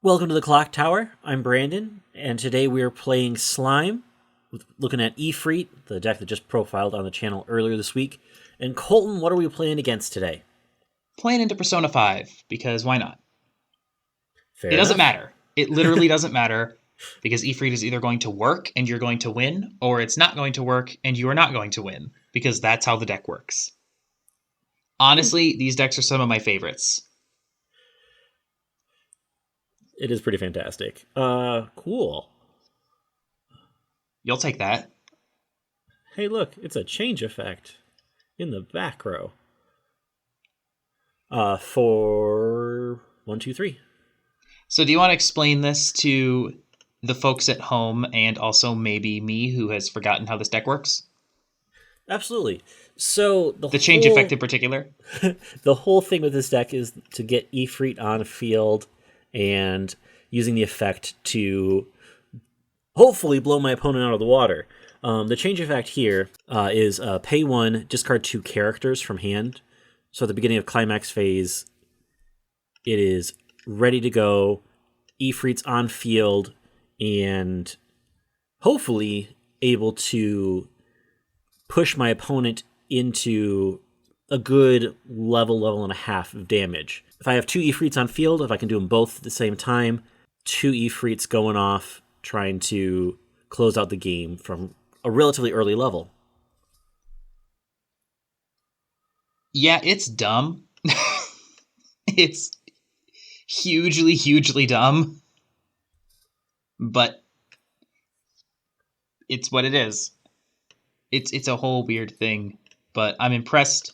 Welcome to the Clock Tower. I'm Brandon, and today we are playing Slime, looking at Ifrit, the deck that just profiled on the channel earlier this week. And Colton, what are we playing against today? Playing into Persona 5, because why not? Fair It doesn't enough. matter. It literally doesn't matter, because Ifrit is either going to work and you're going to win, or it's not going to work and you are not going to win, because that's how the deck works. Honestly, these decks are some of my favorites. It is pretty fantastic. Cool. You'll take that. Hey, look, it's a change effect in the back row. For 1, 2, 3. So do you want to explain this to the folks at home and also maybe me who has forgotten how this deck works? Absolutely. So The change effect in particular? the whole thing with this deck is to get Ifrit on field and using the effect to hopefully blow my opponent out of the water. The change effect here is pay 1, discard 2 characters from hand. So at the beginning of climax phase, it is ready to go. Ifrit's on field and hopefully able to push my opponent into a good level and a half of damage. If I have 2 Ifrits on field, if I can do them both at the same time, 2 Ifrits going off, trying to close out the game from a relatively early level. Yeah, it's dumb. It's hugely dumb. But it's what it is. It's a whole weird thing. But I'm impressed,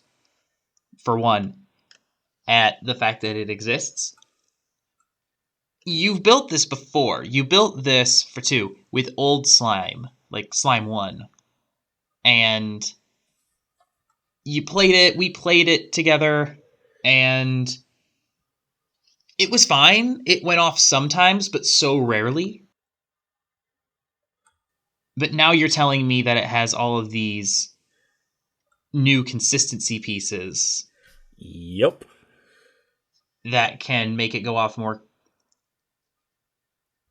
for one, at the fact that it exists. You've built this before. You built this, for 2, with old Slime, like Slime 1. And we played it together, and it was fine. It went off sometimes, but so rarely. But now you're telling me that it has all of these new consistency pieces. Yep. That can make it go off more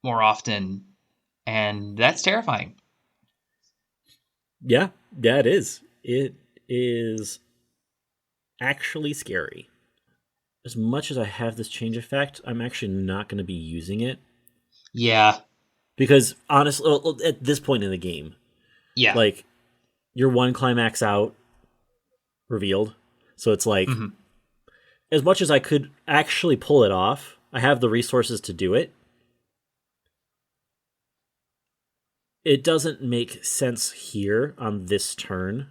often, and that's terrifying. Yeah, it is. It is actually scary. As much as I have this change effect, I'm actually not going to be using it. Yeah. Because honestly, at this point in the game, Yeah. like, you're 1 climax out, revealed. So it's like, as much as I could actually pull it off, I have the resources to do it. It doesn't make sense here on this turn.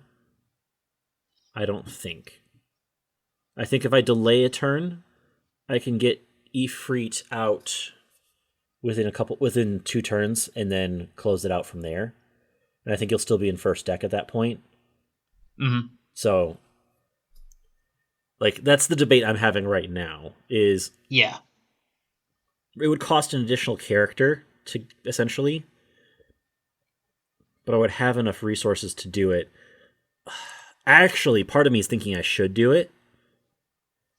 I don't think. I think if I delay a turn, I can get Ifrit out within 2 turns and then close it out from there. And I think you'll still be in first deck at that point. So, like, that's the debate I'm having right now. Is Yeah. it would cost an additional character to essentially, but I would have enough resources to do it. Actually, part of me is thinking I should do it,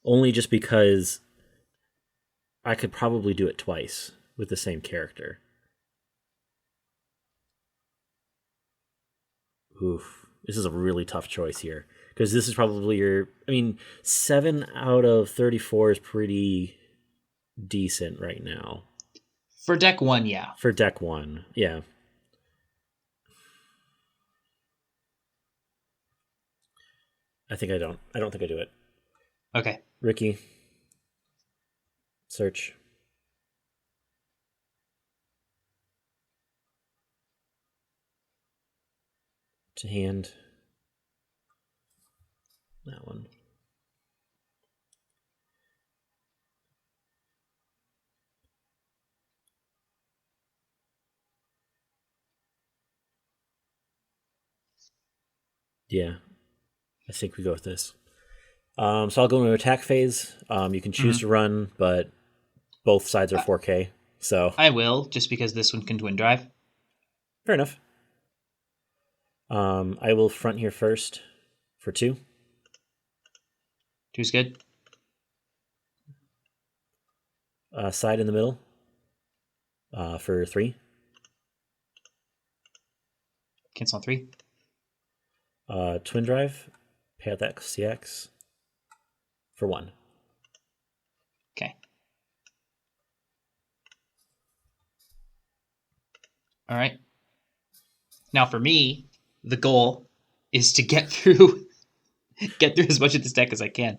only just because I could probably do it twice with the same character. Oof. This is a really tough choice here, because this is probably your... I mean, 7 out of 34 is pretty decent right now. For deck 1, yeah. For deck 1, yeah. I don't think I do it. Okay. Ricky. Search. To hand. That one. Yeah. I think we go with this. So I'll go into attack phase. You can choose to run, but both sides are 4K. So I will, just because this one can twin drive. fair enough. I will front here first for 2. 2's good. Side in the middle. For 3. Cancel on 3. Twin Drive, pay out that CX for 1. Okay. All right. Now for me, the goal is to get through as much of this deck as I can.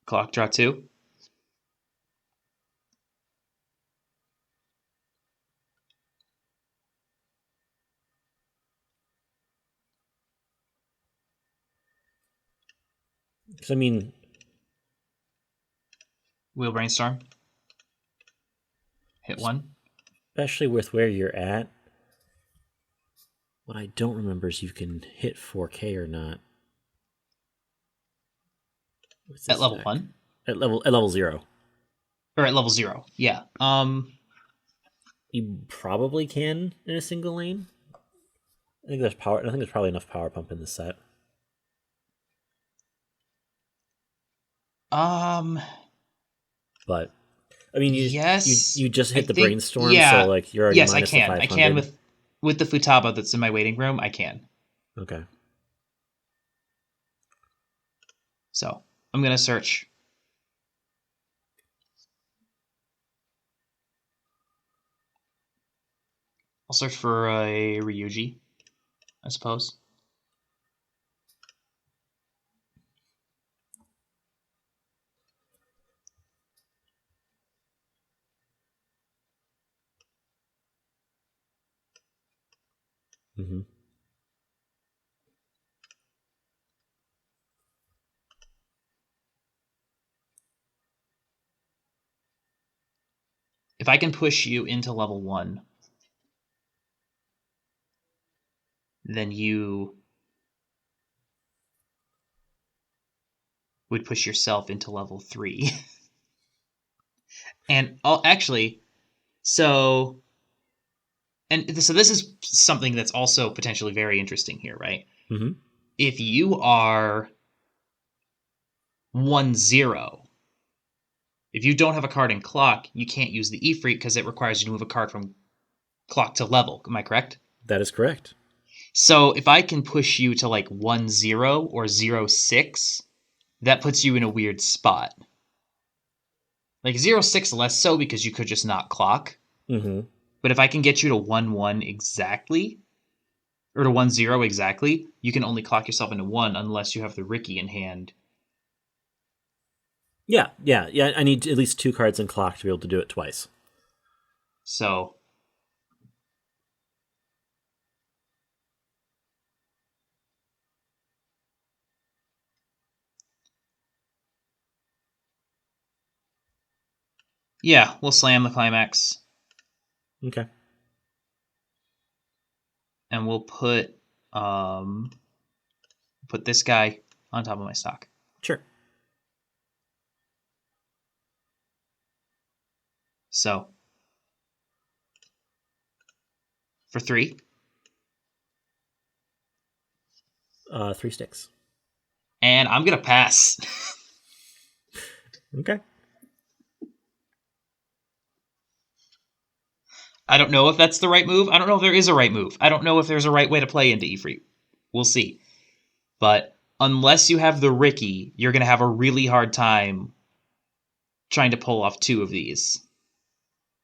Clock, draw 2. So I mean, Wheel Brainstorm. Hit 1. especially with where you're at, what I don't remember is you can hit 4K or not. At level deck? 1? At level 0. Or at level 0, yeah. You probably can in a single lane. I think there's probably enough power pump in this set. But I mean, Yes. you just hit the think, brainstorm, yeah, so like you're already yes, minus I can. the 500. I can with the Futaba that's in my waiting room. I can. Okay. So I'm gonna search. I'll search for a Ryuji, I suppose. Mm-hmm. If I can push you into level 1, then you would push yourself into level 3. And actually, so this is something that's also potentially very interesting here, right? Mm-hmm. If you are 1-0, if you don't have a card in clock, you can't use the Ifrit because it requires you to move a card from clock to level. Am I correct? That is correct. So if I can push you to like 1-0 or 0-6, that puts you in a weird spot. Like 0-6 less so because you could just not clock. Mm-hmm. But if I can get you to 1-1 exactly, or to 1-0 exactly, you can only clock yourself into 1 unless you have the Ricky in hand. Yeah. I need at least 2 cards in clock to be able to do it twice. So yeah, we'll slam the climax. Okay. And we'll put this guy on top of my stock. Sure. So for 3, 3 sticks. and I'm gonna pass. Okay. I don't know if that's the right move. I don't know if there is a right move. I don't know if there's a right way to play into Ifrit. We'll see. But unless you have the Ricky, you're gonna have a really hard time trying to pull off 2 of these.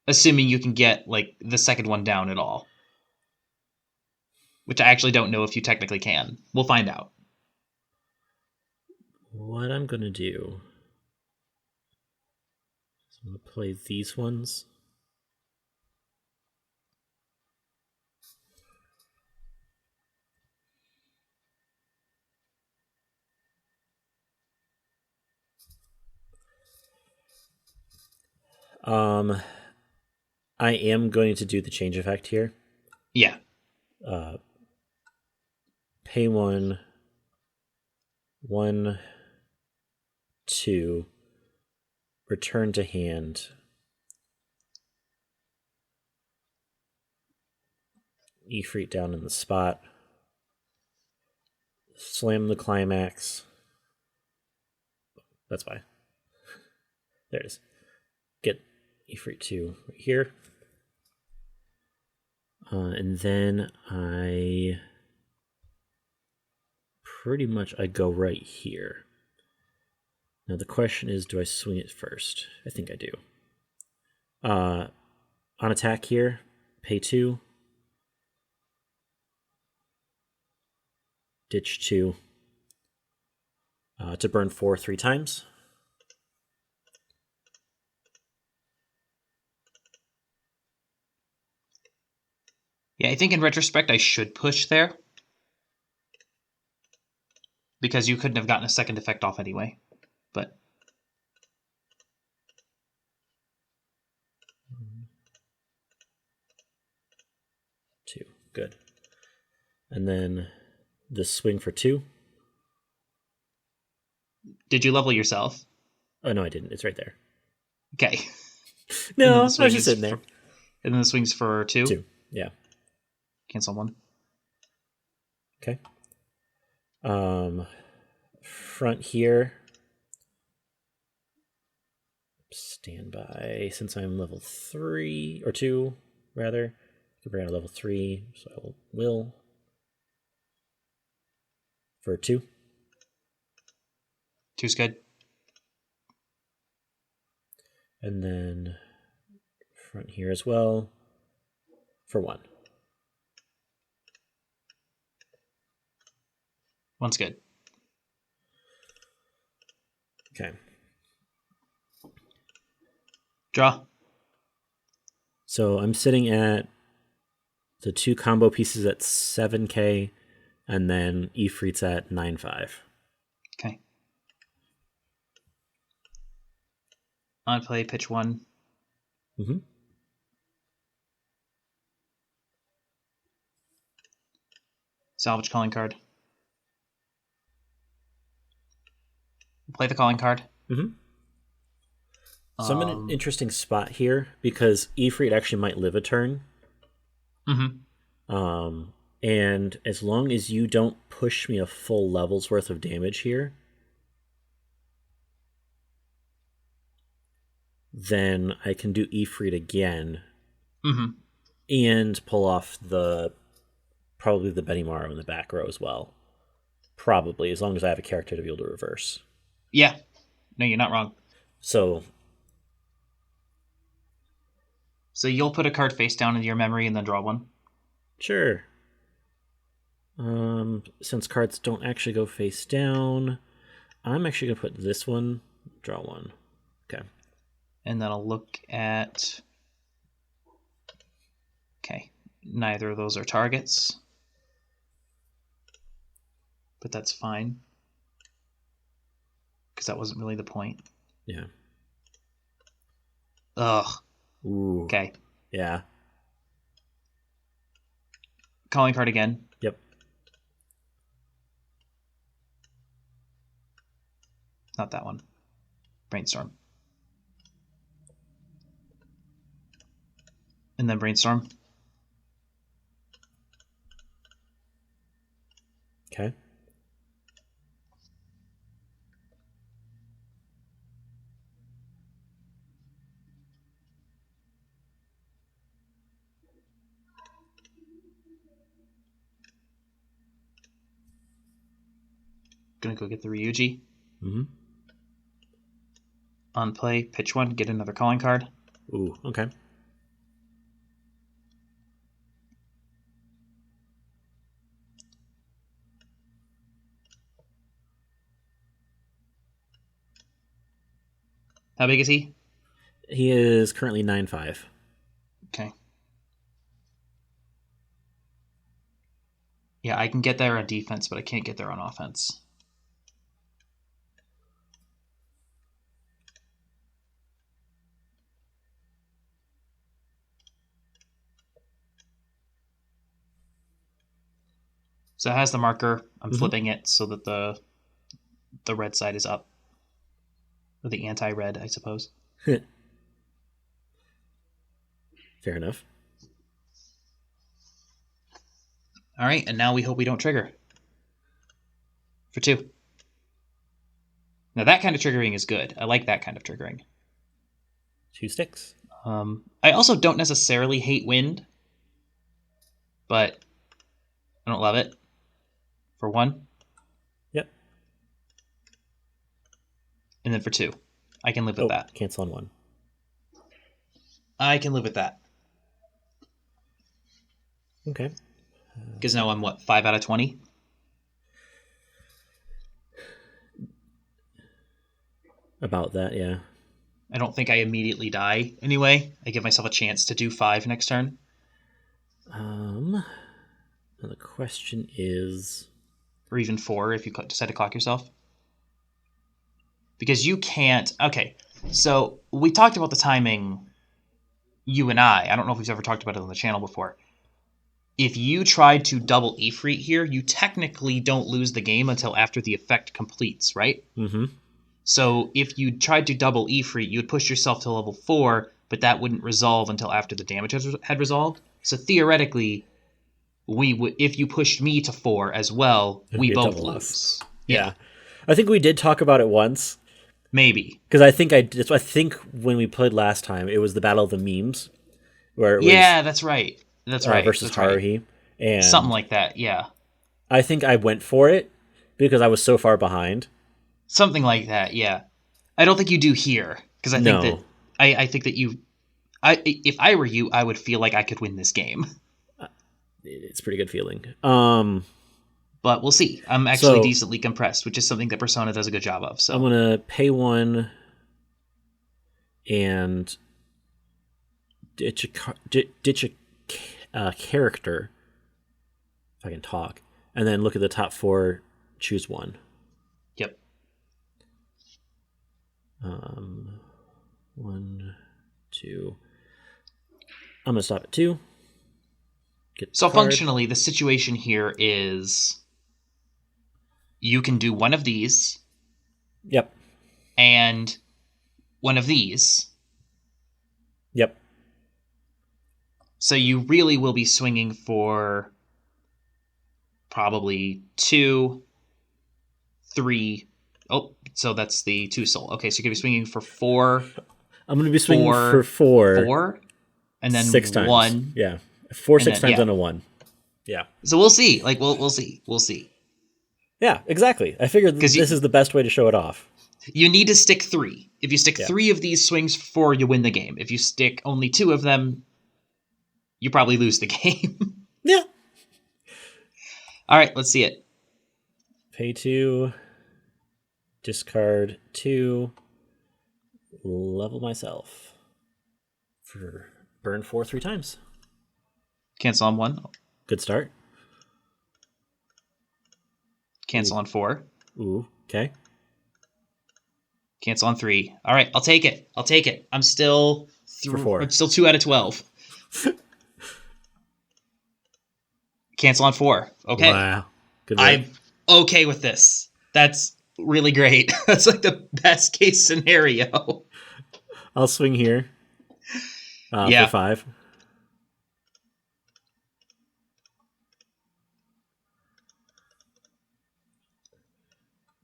Assuming you can get like the second one down at all. Which I actually don't know if you technically can. We'll find out. What I'm going to do is I'm going to play these ones. I am going to do the change effect here. Yeah. Pay 1, 1, 2, return to hand. Ifrit down in the spot. Slam the climax. That's why. There it is. Get Ifrit 2 right here. And then I go right here. Now the question is, do I swing it first? I think I do. On attack here, pay 2. Ditch 2. To burn 4 3 times. Yeah, I think in retrospect I should push there. Because you couldn't have gotten a second effect off anyway. But 2. Good. And then the swing for 2. did you level yourself? Oh, no, I didn't. It's right there. Okay. No, I was just sitting there. And then the swing's for 2? 2, yeah. Cancel 1. Okay. Front here. Stand by. Since I'm level 3, or 2, rather. I can bring out a level 3, so I will. For 2. 2's good. And then front here as well. For 1. 1's good. Okay. Draw. So I'm sitting at the 2 combo pieces at 7k, and then Ifrit's at 9.5. Okay. On play, pitch 1. Mm-hmm. Salvage calling card. Play the calling card. Mm-hmm. So I'm in an interesting spot here because Ifrit actually might live a turn. Mm-hmm. And as long as you don't push me a full level's worth of damage here, then I can do Ifrit again. Mm-hmm. And pull off probably the Benimaru in the back row as well. Probably, as long as I have a character to be able to reverse. Yeah. No, you're not wrong. So you'll put a card face down into your memory and then draw 1? Sure. Since cards don't actually go face down, I'm actually going to put this one, draw 1. Okay. And then I'll look at... Okay. Neither of those are targets. But that's fine. Because that wasn't really the point. Yeah. Ugh. Ooh. Okay. Yeah. Calling card again. Yep. Not that one. Brainstorm. And then brainstorm. Okay. Gonna go get the Ryuji. Mm-hmm. On play, pitch 1, get another calling card. Ooh, okay. How big is he? He is currently 9.5. Okay. Yeah, I can get there on defense, but I can't get there on offense. So it has the marker. I'm flipping it so that the red side is up. Or the anti-red, I suppose. Fair enough. All right, and now we hope we don't trigger. For 2. Now that kind of triggering is good. I like that kind of triggering. 2 sticks. I also don't necessarily hate wind, but I don't love it. For 1. Yep. And then for 2. I can live with that. Cancel on 1. I can live with that. Okay. Because now I'm, 5 out of 20? About that, yeah. I don't think I immediately die anyway. I give myself a chance to do 5 next turn. Now the question is... Or even 4 if you decide to clock yourself. Because you can't... Okay, so we talked about the timing, you and I don't know if we've ever talked about it on the channel before. If you tried to double Ifrit here, you technically don't lose the game until after the effect completes, right? Mm-hmm. So if you tried to double Ifrit, you would push yourself to level 4, but that wouldn't resolve until after the damage had resolved. So theoretically, we would, if you pushed me to 4 as well, we both lose. Yeah. I think we did talk about it once. Maybe. Because I think when we played last time, it was the Battle of the Memes. Where it was, that's right. That's right. Versus Haruhi. And something like that, yeah. I think I went for it because I was so far behind. Something like that, yeah. I don't think you do here because I think that I think that you. If I were you, I would feel like I could win this game. It's a pretty good feeling. But we'll see. I'm actually decently compressed, which is something that Persona does a good job of. So I'm gonna pay 1 and ditch a character, if I can talk, and then look at the top 4, choose 1. Yep. 1, 2. I'm gonna stop at 2. So functionally, the situation here is you can do one of these. Yep. And one of these. Yep. So you really will be swinging for probably 2, 3. Oh, so that's the 2 soul. Okay, so you're going to be swinging for 4. I'm going to be swinging for 4. 4. And then 6 times. 1. Yeah. 4, 6 times on a 1. Yeah. So we'll see. Like, we'll see. We'll see. Yeah, exactly. I figured this is the best way to show it off. You need to stick 3. If you stick 3 of these swings for 4, you win the game. If you stick only 2 of them, you probably lose the game. Yeah. All right, let's see it. Pay 2, discard 2, level myself for burn 4 3 times. Cancel on 1. Good start. Cancel on 4. Ooh, okay. Cancel on 3. All right, I'll take it. I'm still for 4. I'm still 2 out of 12. Cancel on 4. Okay. Wow. Good work. I'm okay with this. That's really great. That's like the best case scenario. I'll swing here. For 5.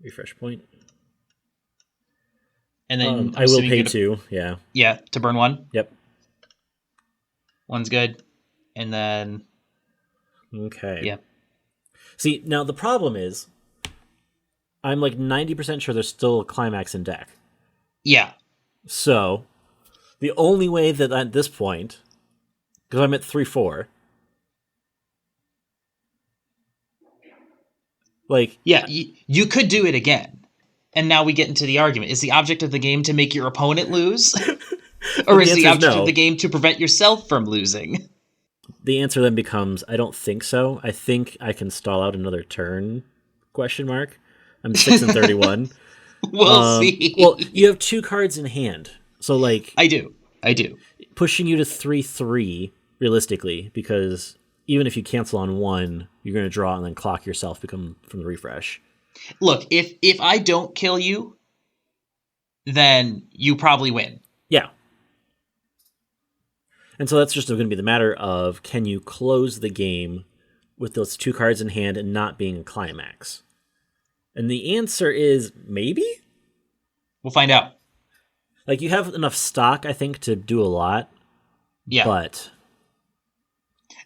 Refresh point. And then I will pay 2. Yeah. Yeah, to burn 1. Yep. 1's good. And then. Okay. Yeah. See, now the problem is, I'm like 90% sure there's still a climax in deck. Yeah. So, the only way that at this point, because I'm at 3-4. Like, yeah, you could do it again. And now we get into the argument. Is the object of the game to make your opponent lose? Or is the object of the game to prevent yourself from losing? The answer then becomes, I don't think so. I think I can stall out another turn, ? I'm 6 and 31. We'll see. Well, you have 2 cards in hand. So, like... I do. Pushing you to 3-3, realistically, because even if you cancel on 1, you're going to draw and then clock yourself from the refresh. Look, if I don't kill you, then you probably win. Yeah. And so that's just going to be the matter of, can you close the game with those 2 cards in hand and not being a climax? And the answer is maybe? We'll find out. Like, you have enough stock, I think, to do a lot. Yeah. But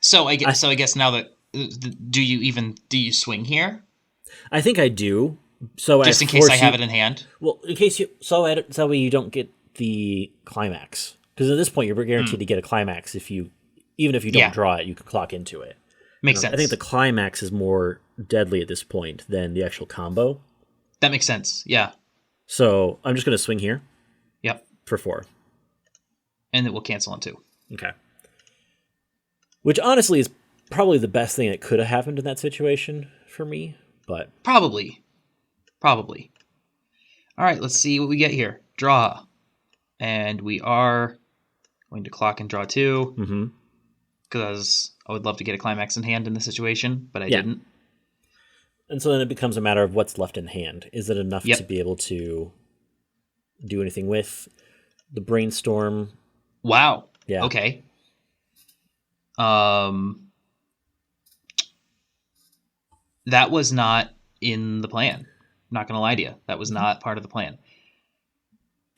So I guess now that do you swing here? I think I do. So Just in case I have it in hand. Well, in case you so that way you don't get the climax, because at this point you're guaranteed to get a climax even if you don't draw it, you can clock into it. Makes sense. I think the climax is more deadly at this point than the actual combo. That makes sense. Yeah. So I'm just going to swing here. Yep. For 4. And it will cancel on 2. Okay. Which honestly is probably the best thing that could have happened in that situation for me, but Probably. All right, let's see what we get here. Draw. And we are going to clock and draw 2. Because I would love to get a climax in hand in this situation, but I didn't. And so then it becomes a matter of what's left in hand. Is it enough to be able to do anything with the brainstorm? Wow. Yeah. Okay. That was not in the plan. I'm not going to lie to you. That was not part of the plan.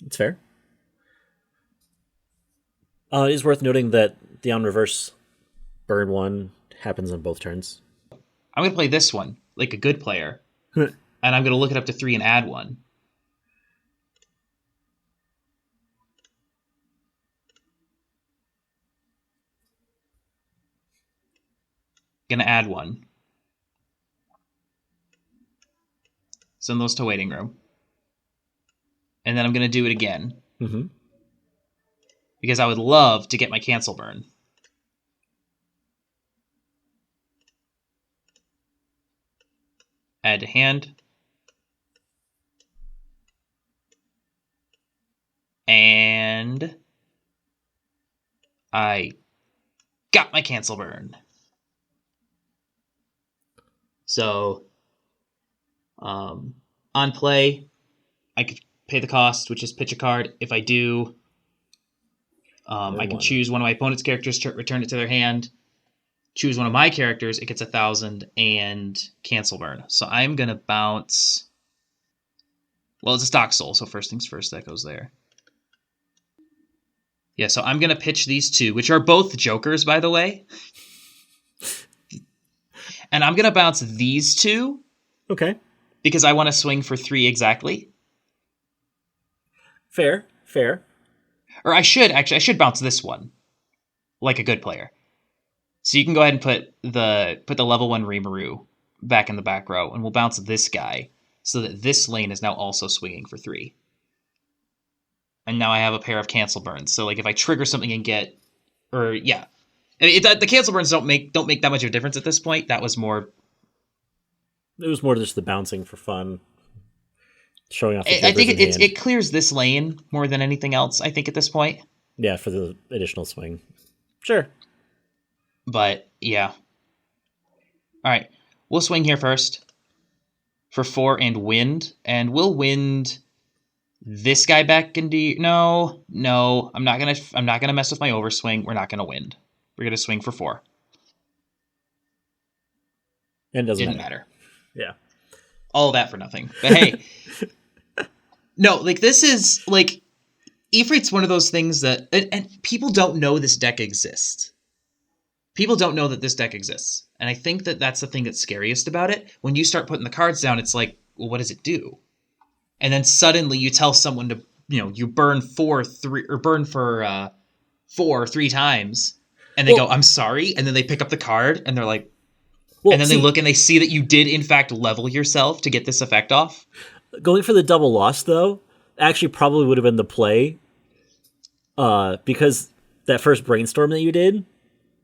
It's fair. It is worth noting that the on reverse burn 1 happens on both turns. I'm going to play this one like a good player. And I'm going to look it up to 3 and add 1. Going to add 1. Send those to waiting room. And then I'm going to do it again. Because I would love to get my cancel burn. Add to hand. And I got my cancel burn. So, on play, I could pay the cost, which is pitch a card. If I do, I can choose one of my opponent's characters to return it to their hand. Choose one of my characters, it gets 1,000 and cancel burn. So I'm going to bounce... Well, it's a stock soul, so first things first, that goes there. Yeah, so I'm going to pitch these 2, which are both jokers, by the way. And I'm going to bounce these 2. Okay. Because I want to swing for 3 exactly. Fair. Or I should bounce this one. Like a good player. So you can go ahead and put the level 1 Rimuru back in the back row, and we'll bounce this guy so that this lane is now also swinging for 3. And now I have a pair of cancel burns. So like if I trigger something and get, the cancel burns don't make that much of a difference at this point. That was more. It was more just the bouncing for fun, showing off. I think it clears this lane more than anything else. I think at this point. Yeah, for the additional swing. Sure. But yeah. All right, we'll swing here first for 4 and wind, and we'll wind this guy back into. No, I'm not gonna mess with my overswing. We're not gonna wind. We're gonna swing for 4. And it didn't matter. Yeah. All that for nothing. But hey, no, like this is like Ifrit's one of those things that, and people don't know this deck exists. People don't know that this deck exists. And I think that that's the thing that's scariest about it. When you start putting the cards down, it's like, well, what does it do? And then suddenly you tell someone to, you burn for 4 3 times, and they go, I'm sorry. And then they pick up the card and they're like, and then they look and they see that you did in fact level yourself to get this effect off. Going for the double loss though, actually probably would have been the play. Because that first brainstorm that you did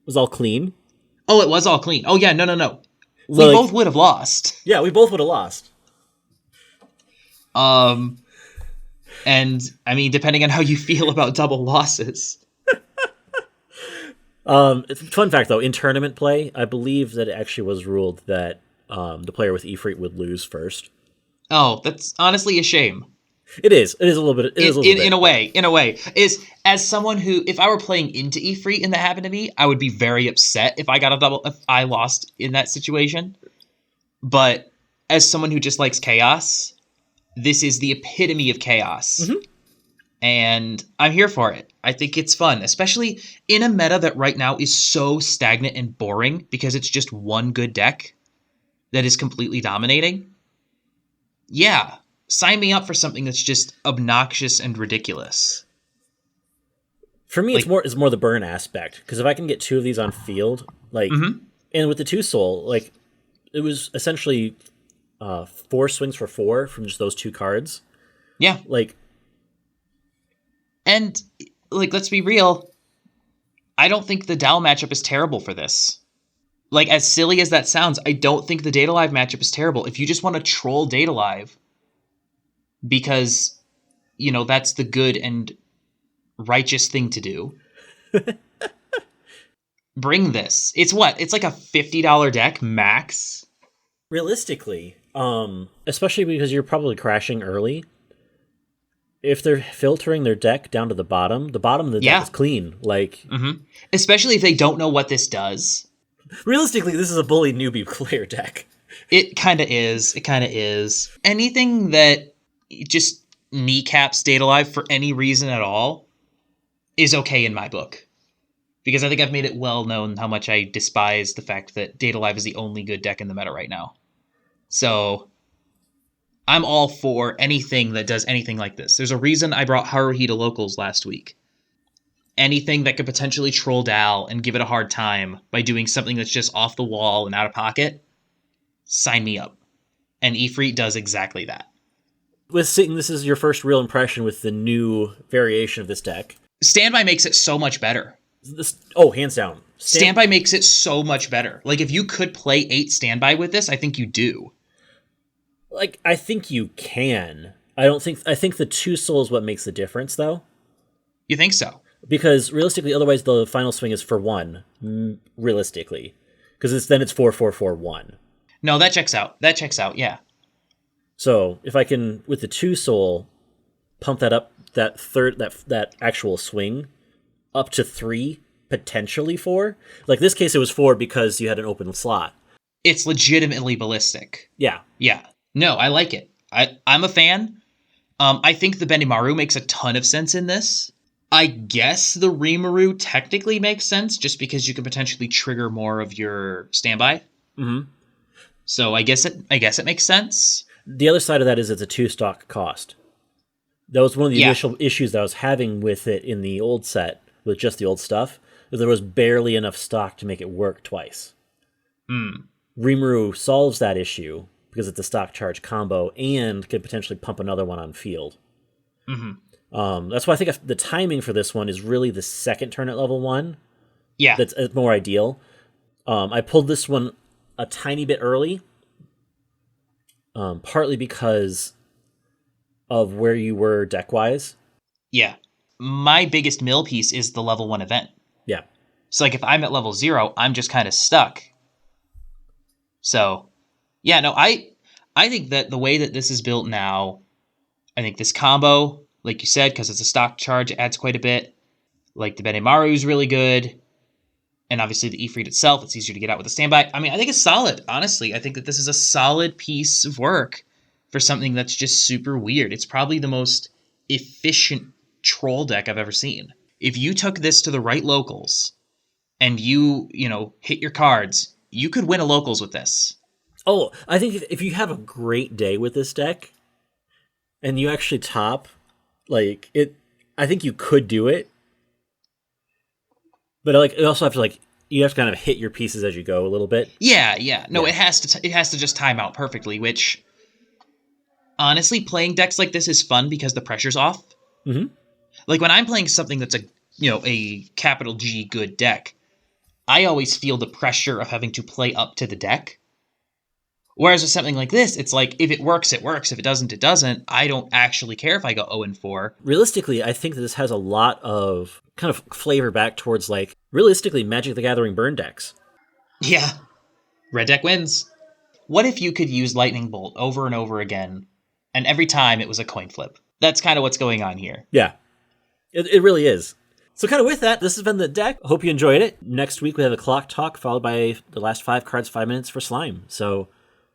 was all clean. Oh, it was all clean. Oh yeah, no. We both would have lost. Yeah, we both would have lost. And I mean, depending on how you feel about double losses. Fun fact though, in tournament play, I believe that it actually was ruled that the player with Ifrit would lose first. Oh, that's honestly a shame. It is. It is a little bit. In a way, is as someone who, if I were playing into Ifrit and that happened to me, I would be very upset if I lost in that situation. But as someone who just likes chaos, this is the epitome of chaos. And I'm here for it. I think it's fun, especially in a meta that right now is so stagnant and boring because it's just one good deck that is completely dominating. Yeah, sign me up for something that's just obnoxious and ridiculous. For me, Like, it's more the burn aspect, because if I can get 2 of these on field, like, and with the 2 soul, like, it was essentially 4 swings for 4 from just those 2 cards. yeah. Like, And, like, let's be real. I don't think the Dal matchup is terrible for this. Like, as silly as that sounds, I don't think the Data Live matchup is terrible. If you just want to troll Data Live because, you know, that's the good and righteous thing to do, bring this. It's what? It's like a $50 deck max. realistically, especially because you're probably crashing early, if they're filtering their deck down to the bottom of the deck is clean. Like, Especially if they don't know what this does. realistically, this is a bully newbie player deck. It kind of is. It kind of is. Anything that just kneecaps Data Live for any reason at all is okay in my book. Because I think I've made it well known how much I despise the fact that Data Live is the only good deck in the meta right now. So I'm all for anything that does anything like this. There's a reason I brought Haruhi to locals last week. Anything that could potentially troll Dal and give it a hard time by doing something that's just off the wall and out of pocket, sign me up. And Ifrit does exactly that. With seeing this is your first real impression with the new variation of this deck. Standby makes it so much better. Hands down. Standby makes it so much better. Like, if you could play 8 Standby with this, I think you do. Like, I think you can. I think the 2 soul is what makes the difference, though. You think so? Because realistically, otherwise the final swing is for 1, realistically. Because then it's 4-4-4-1. No, that checks out. That checks out, yeah. So if I can, with the 2 soul, pump that up, that actual swing up to 3, potentially 4. Like this case, it was 4 because you had an open slot. It's legitimately ballistic. Yeah. Yeah. No, I like it. I'm a fan. I think the Benimaru makes a ton of sense in this. I guess the Rimuru technically makes sense just because you can potentially trigger more of your standby. Mm-hmm. So I guess it makes sense. The other side of that is it's a 2-stock cost. That was one of the initial issues that I was having with it in the old set, with just the old stuff, is there was barely enough stock to make it work twice. Rimuru solves that issue because it's a stock charge combo and can potentially pump another one on field. That's why I think the timing for this one is really the second turn at level 1. Yeah. That's more ideal. I pulled this one a tiny bit early, partly because of where you were deck-wise. Yeah. My biggest mill piece is the level 1 event. Yeah. So, like, if I'm at level 0, I'm just kind of stuck. So, yeah, no, I think that the way that this is built now, I think this combo, like you said, because it's a stock charge, it adds quite a bit. Like, the Benimaru is really good. And obviously the Ifrit itself, it's easier to get out with a standby. I mean, I think it's solid, honestly. I think that this is a solid piece of work for something that's just super weird. It's probably the most efficient troll deck I've ever seen. If you took this to the right locals and you hit your cards, you could win a locals with this. Oh, I think if you have a great day with this deck and you actually top, like, it, I think you could do it. But like, you also have to you have to kind of hit your pieces as you go a little bit. Yeah. No, it has to just time out perfectly, which honestly, playing decks like this is fun because the pressure's off. Mm-hmm. Like when I'm playing something that's a capital G good deck, I always feel the pressure of having to play up to the deck. Whereas with something like this, it's like, if it works, it works. If it doesn't, it doesn't. I don't actually care if I go 0-4. Realistically, I think that this has a lot of kind of flavor back towards, realistically, Magic the Gathering burn decks. Yeah. Red deck wins. What if you could use Lightning Bolt over and over again, and every time it was a coin flip? That's kind of what's going on here. Yeah. It really is. So kind of with that, this has been the deck. Hope you enjoyed it. Next week, we have a clock talk, followed by the last 5 cards, 5 minutes for Slime. So...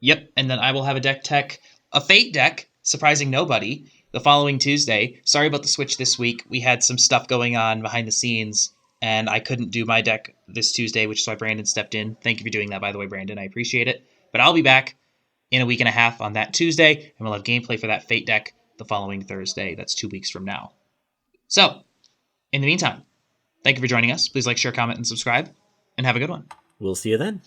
Yep, and then I will have a deck tech, a Fate deck, surprising nobody, the following Tuesday. Sorry about the switch this week. We had some stuff going on behind the scenes, and I couldn't do my deck this Tuesday, which is why Brandon stepped in. Thank you for doing that, by the way, Brandon. I appreciate it. But I'll be back in a week and a half on that Tuesday, and we'll have gameplay for that Fate deck the following Thursday. That's 2 weeks from now. So, in the meantime, thank you for joining us. Please like, share, comment, and subscribe, and have a good one. We'll see you then.